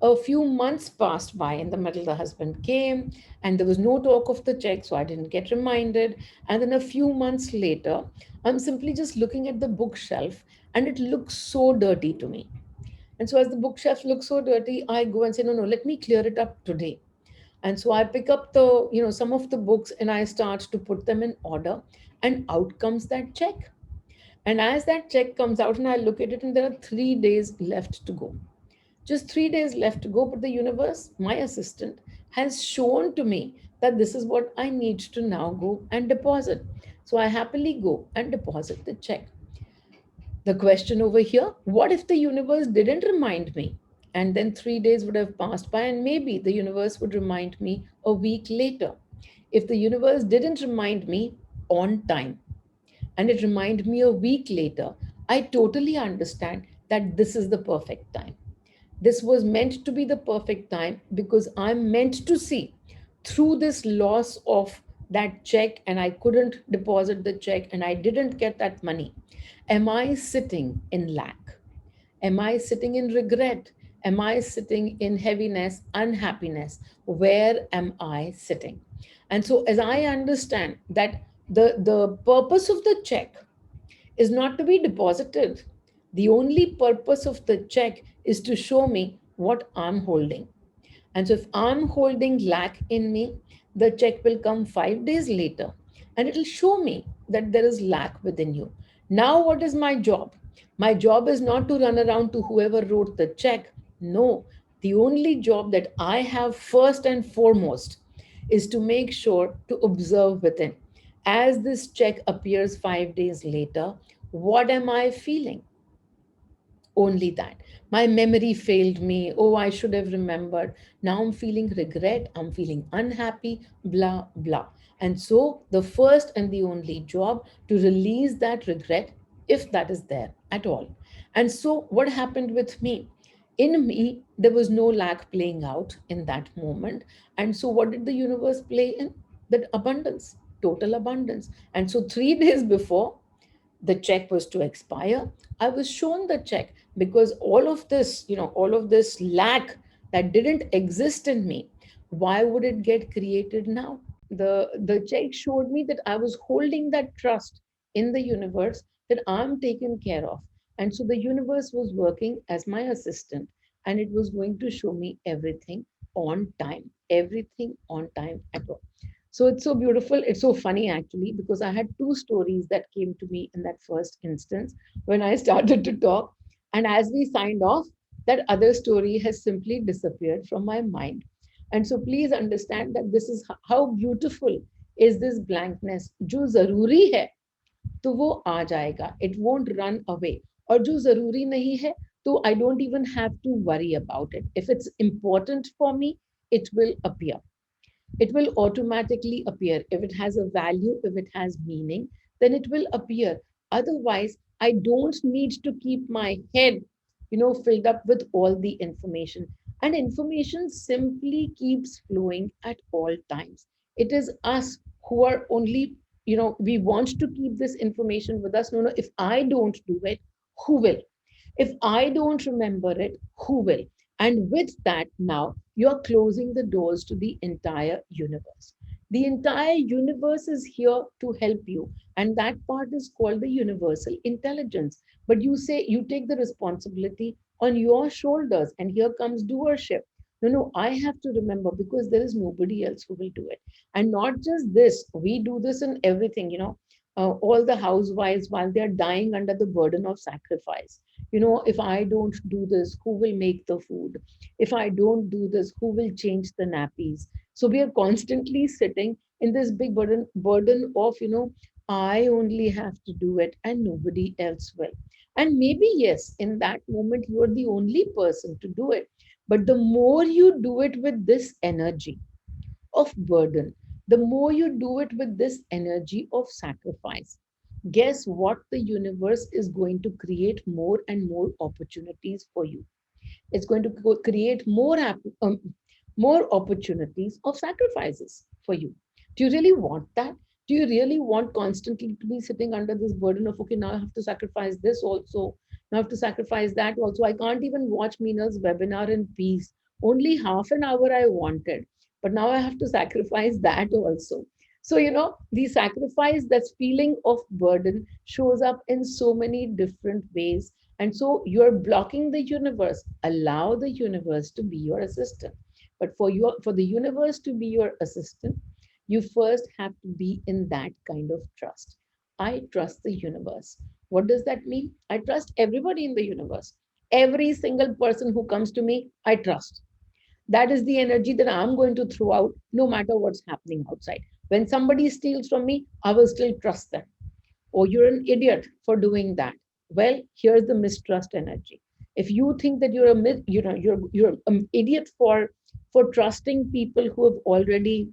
A few months passed by. In the middle, the husband came, and there was no talk of the check, so I didn't get reminded. And then a few months later, I'm simply just looking at the bookshelf, and it looks so dirty to me. And so, as the bookshelf looks so dirty, I go and say, no, no, let me clear it up today. And so I pick up some of the books, and I start to put them in order, and out comes that check. And as that check comes out, and I look at it, and there are 3 days left to go. Just 3 days left to go, but the universe, my assistant, has shown to me that this is what I need to now go and deposit. So I happily go and deposit the check. The question over here, what if the universe didn't remind me? And then 3 days would have passed by, and maybe the universe would remind me a week later. If the universe didn't remind me on time, and it reminded me a week later, I totally understand that this is the perfect time. This was meant to be the perfect time because I'm meant to see through this loss of that check, and I couldn't deposit the check and I didn't get that money. Am I sitting in lack? Am I sitting in regret? Am I sitting in heaviness, unhappiness? Where am I sitting? And so, as I understand that the purpose of the check is not to be deposited. The only purpose of the check is to show me what I'm holding. And so if I'm holding lack in me, the check will come 5 days later, and it'll show me that there is lack within you. Now, what is my job? My job is not to run around to whoever wrote the check. No, the only job that I have first and foremost is to make sure to observe within. As this check appears 5 days later, what am I feeling? Only that. My memory failed me. Oh, I should have remembered. Now I'm feeling regret. I'm feeling unhappy, blah, blah. And so, the first and the only job to release that regret, if that is there at all. And so, what happened with me? In me, there was no lack playing out in that moment. And so, what did the universe play in? That abundance, total abundance. And so, 3 days before, the check was to expire, I was shown the check because all of this lack that didn't exist in me Why would it get created now? The check showed me that I was holding that trust in the universe, that I'm taken care of. And so the universe was working as my assistant, and it was going to show me everything on time at all. So it's so beautiful. It's so funny actually, because I had two stories that came to me in that first instance when I started to talk. And as we signed off, that other story has simply disappeared from my mind. And so please understand that this is how beautiful is this blankness. जो जरूरी है तो वो आ जाएगा. It won't run away. और जो जरूरी नहीं है तो I don't even have to worry about it. If it's important for me, it will appear. It will automatically appear. If it has a value, if it has meaning, then it will appear. Otherwise, I don't need to keep my head, filled up with all the information. And information simply keeps flowing at all times. It is us who are only, we want to keep this information with us. No, no, if I don't do it, who will? If I don't remember it, who will? And with that, now you're closing the doors to the entire universe. The entire universe is here to help you. And that part is called the universal intelligence. But you say you take the responsibility on your shoulders, and here comes doership. No, no, I have to remember, because there is nobody else who will do it. And not just this, we do this in everything, all the housewives, while they're dying under the burden of sacrifice. If I don't do this, who will make the food? If I don't do this, who will change the nappies? So we are constantly sitting in this big burden of, I only have to do it and nobody else will. And maybe, yes, in that moment, you are the only person to do it. But the more you do it with this energy of burden, the more you do it with this energy of sacrifice, guess what? The universe is going to create more and more opportunities for you. It's going to create more opportunities of sacrifices for you. Do you really want that? Do you really want constantly to be sitting under this burden of, okay, now I have to sacrifice this also, now I have to sacrifice that also? I can't even watch Meenal's webinar in peace. Only half an hour I wanted, but now I have to sacrifice that also. So, the sacrifice, that's feeling of burden, shows up in so many different ways. And so you're blocking the universe. Allow the universe to be your assistant. But for the universe to be your assistant, you first have to be in that kind of trust. I trust the universe. What does that mean? I trust everybody in the universe. Every single person who comes to me, I trust. That is the energy that I'm going to throw out no matter what's happening outside. When somebody steals from me, I will still trust them. Oh, you're an idiot for doing that. Well, here's the mistrust energy. If you think that you're an idiot for trusting people who have already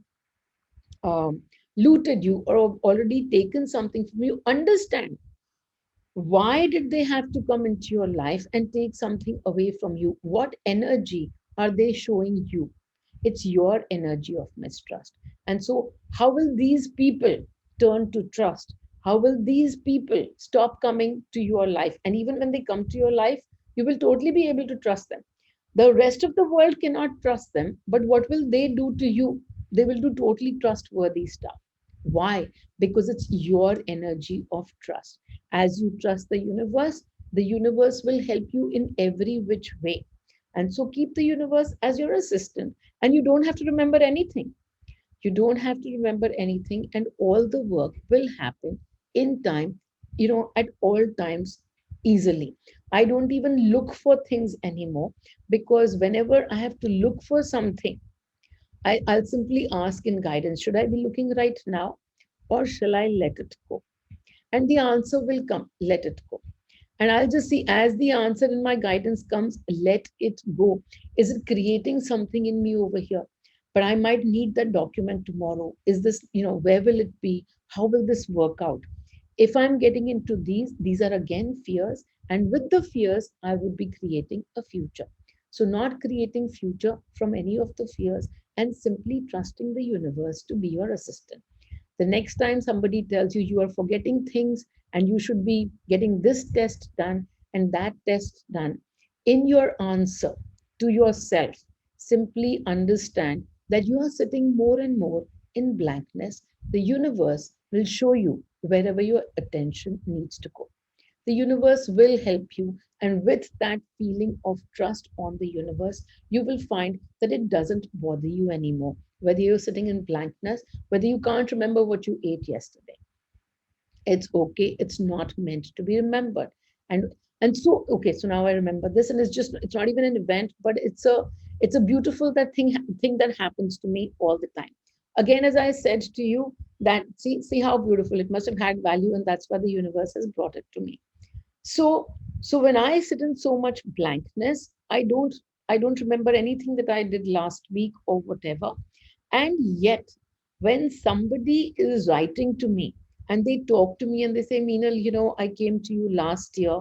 um, looted you or have already taken something from you, understand why did they have to come into your life and take something away from you? What energy are they showing you? It's your energy of mistrust. And so, how will these people turn to trust? How will these people stop coming to your life? And even when they come to your life, you will totally be able to trust them. The rest of the world cannot trust them, but what will they do to you? They will do totally trustworthy stuff. Why? Because it's your energy of trust. As you trust the universe will help you in every which way. And so keep the universe as your assistant. And you don't have to remember anything. You don't have to remember anything, and all the work will happen in time, at all times easily. I don't even look for things anymore, because whenever I have to look for something, I'll simply ask in guidance, should I be looking right now or shall I let it go? And the answer will come, let it go. And I'll just see, as the answer in my guidance comes, let it go. Is it creating something in me over here? But I might need that document tomorrow. Is this, where will it be? How will this work out? If I'm getting into these are again fears. And with the fears, I would be creating a future. So, not creating future from any of the fears, and simply trusting the universe to be your assistant. The next time somebody tells you you are forgetting things and you should be getting this test done and that test done, in your answer to yourself, simply understand that you are sitting more and more in blankness, the universe will show you wherever your attention needs to go. The universe will help you, and with that feeling of trust on the universe, you will find that it doesn't bother you anymore. Whether you're sitting in blankness, whether you can't remember what you ate yesterday, it's okay, it's not meant to be remembered. And and so okay, so now I remember this, and it's not even an event, but it's a beautiful thing that happens to me all the time. Again, as I said to you, that see how beautiful it must have had value, and that's why the universe has brought it to me. So so when I sit in so much blankness, I don't remember anything that I did last week or whatever. And yet, when somebody is writing to me and they talk to me and they say, Meenal, I came to you last year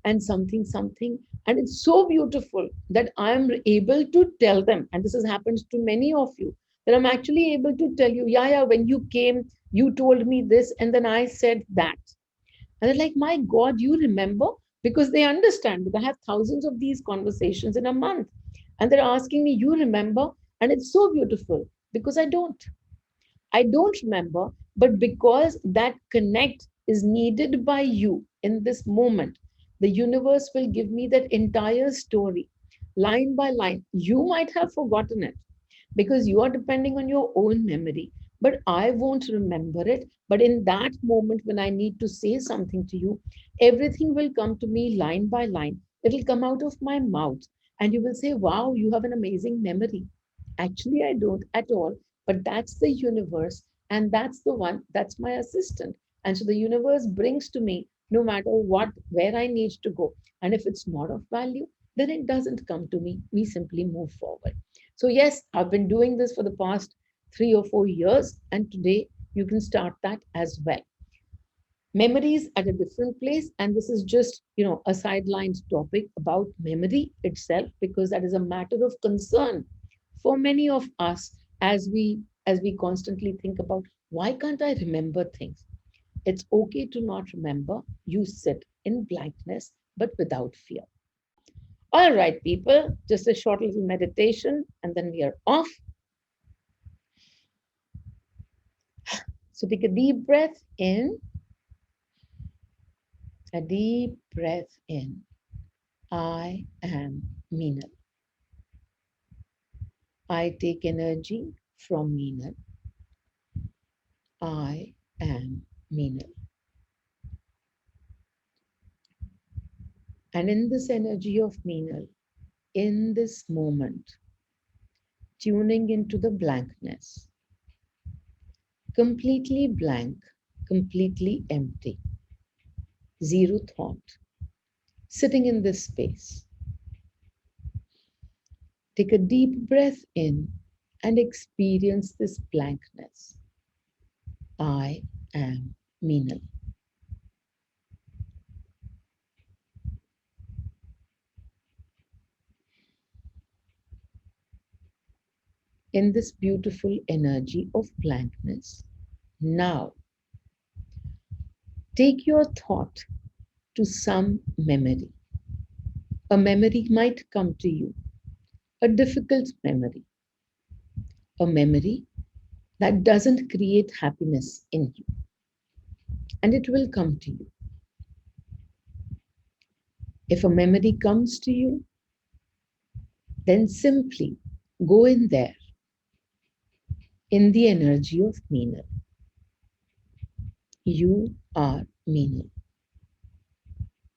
and something, something, and it's so beautiful that I'm able to tell them, and this has happened to many of you, that I'm actually able to tell you, yeah, yeah, when you came, you told me this, and then I said that. And they're like, my God, you remember? Because they understand that I have thousands of these conversations in a month. And they're asking me, you remember? And it's so beautiful because I don't. I don't remember, but because that connect is needed by you in this moment, the universe will give me that entire story, line by line. You might have forgotten it because you are depending on your own memory, but I won't remember it. But in that moment, when I need to say something to you, everything will come to me line by line. It'll come out of my mouth, and you will say, wow, you have an amazing memory. Actually, I don't at all, but that's the universe, and that's the one, that's my assistant. And so the universe brings to me no matter what, where I need to go. And if it's not of value, then it doesn't come to me. We simply move forward. So, yes, I've been doing this for the past 3 or 4 years, and today you can start that as well. Memories at a different place, and this is just a sidelined topic about memory itself, because that is a matter of concern for many of us, as we constantly think about, why can't I remember things? It's okay to not remember. You sit in blankness, but without fear. All right, people, just a short little meditation, and then we are off. So take a deep breath in, a deep breath in. I am Meenal. I take energy from Meenal. I am Meenal. And in this energy of Meenal, in this moment, tuning into the blankness, completely blank, completely empty, zero thought, sitting in this space. Take a deep breath in and experience this blankness. I am Meenal. In this beautiful energy of blankness, now take your thought to some memory. A memory might come to you, a difficult memory, a memory that doesn't create happiness in you, and it will come to you. If a memory comes to you, then simply go in there, in the energy of Meenal. You are Meenal.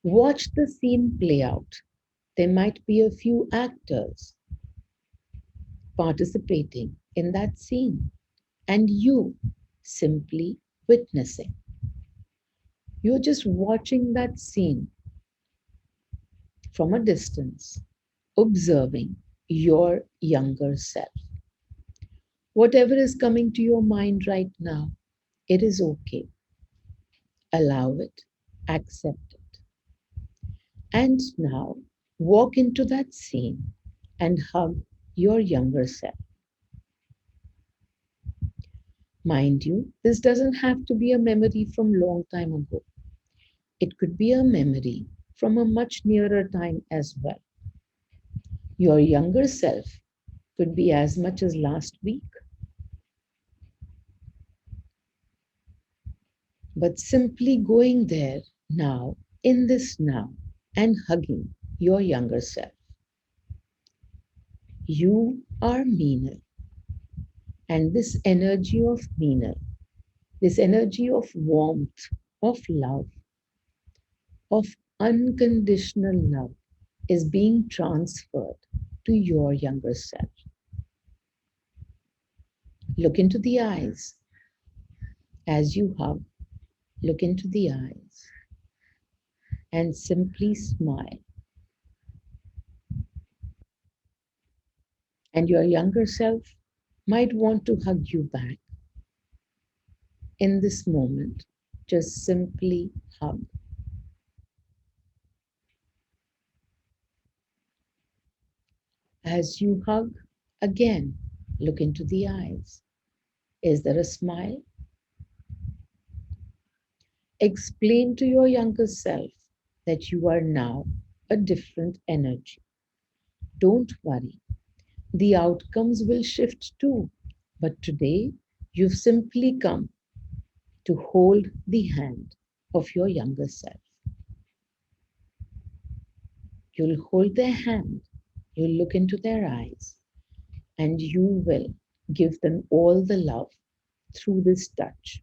Watch the scene play out. There might be a few actors participating in that scene, and you simply witnessing. You're just watching that scene from a distance, observing your younger self. Whatever is coming to your mind right now, it is okay. Allow it, accept it. And now walk into that scene and hug your younger self. Mind you, this doesn't have to be a memory from long time ago. It could be a memory from a much nearer time as well. Your younger self could be as much as last week, but simply going there now, in this now, and hugging your younger self. You are Meenal, and this energy of Meenal, this energy of warmth, of love, of unconditional love, is being transferred to your younger self. Look into the eyes as you hug, look into the eyes and simply smile. And your younger self might want to hug you back in this moment. Just simply hug. As you hug, again, look into the eyes. Is there a smile? Explain to your younger self that you are now a different energy. Don't worry, the outcomes will shift too. But today, you've simply come to hold the hand of your younger self. You'll hold their hand, you'll look into their eyes, and you will give them all the love through this touch.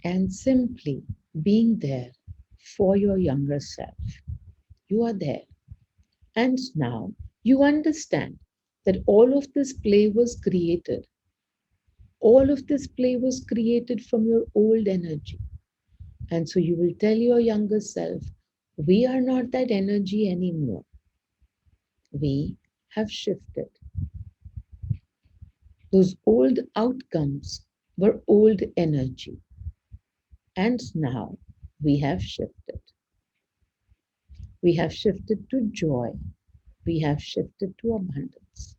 And simply being there for your younger self. You are there. And now you understand that all of this play was created. All of this play was created from your old energy. And so you will tell your younger self, we are not that energy anymore. We have shifted. Those old outcomes were old energy. And now we have shifted. We have shifted to joy. We have shifted to abundance.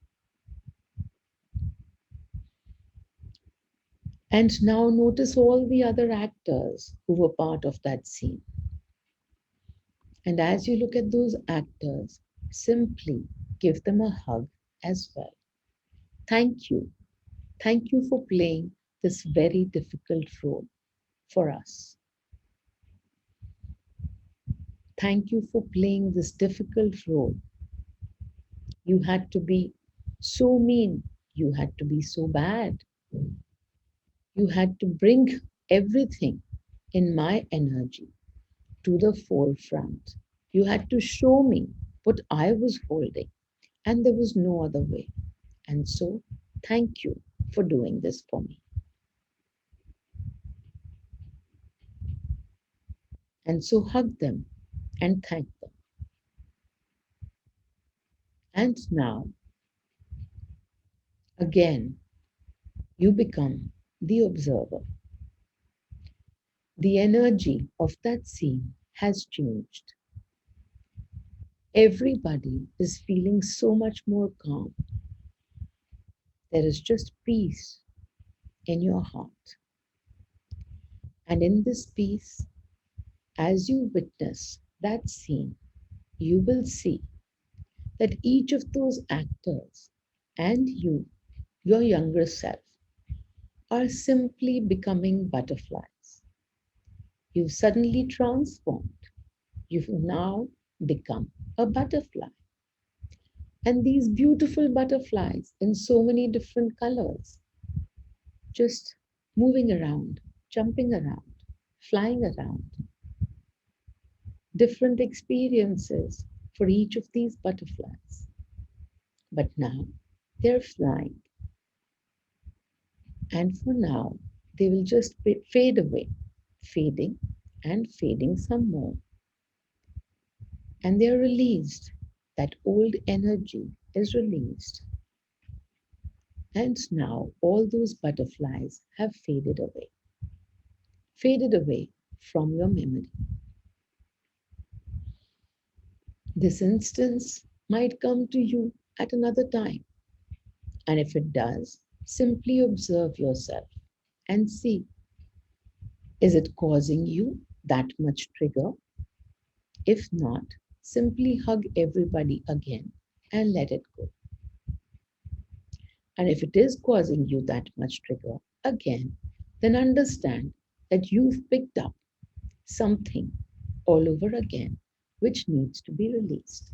And now notice all the other actors who were part of that scene. And as you look at those actors, simply give them a hug as well. Thank you. Thank you for playing this very difficult role for us. Thank you for playing this difficult role. You had to be so mean. You had to be so bad. You had to bring everything in my energy to the forefront. You had to show me what I was holding, and there was no other way. And so, thank you for doing this for me. And so, hug them and thank them. And now, again, you become the observer. The energy of that scene has changed. Everybody is feeling so much more calm. There is just peace in your heart. And in this peace, as you witness that scene, you will see that each of those actors and you, your younger self, are simply becoming butterflies. You've suddenly transformed. You've now become a butterfly. And these beautiful butterflies in so many different colors, just moving around, jumping around, flying around. Different experiences for each of these butterflies. But now they're flying. And for now, they will just fade away, fading and fading some more. And they're released. That old energy is released. And now all those butterflies have faded away from your memory. This instance might come to you at another time. And if it does, simply observe yourself and see, is it causing you that much trigger? If not, simply hug everybody again and let it go. And if it is causing you that much trigger again, then understand that you've picked up something all over again which needs to be released.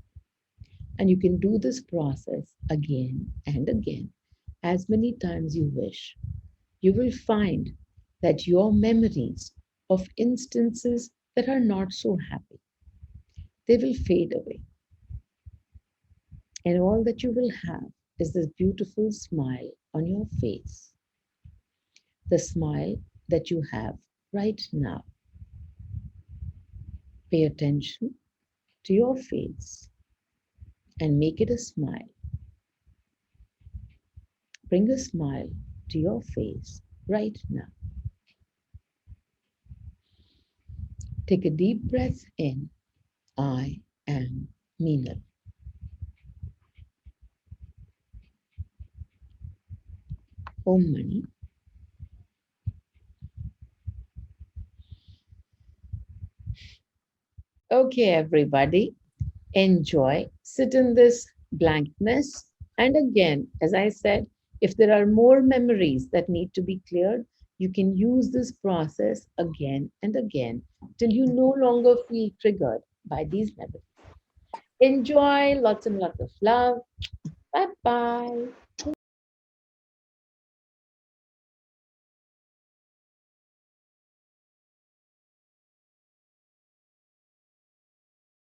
And you can do this process again and again as many times you wish. You will find that your memories of instances that are not so happy, they will fade away. And all that you will have is this beautiful smile on your face, the smile that you have right now. Pay attention to your face and make it a smile. Bring a smile to your face right now. Take a deep breath in. I am Meenal. Om Mani. Okay, everybody, enjoy. Sit in this blankness. And again, as I said, if there are more memories that need to be cleared, you can use this process again and again till you no longer feel triggered by these memories. Enjoy, lots and lots of love. Bye bye.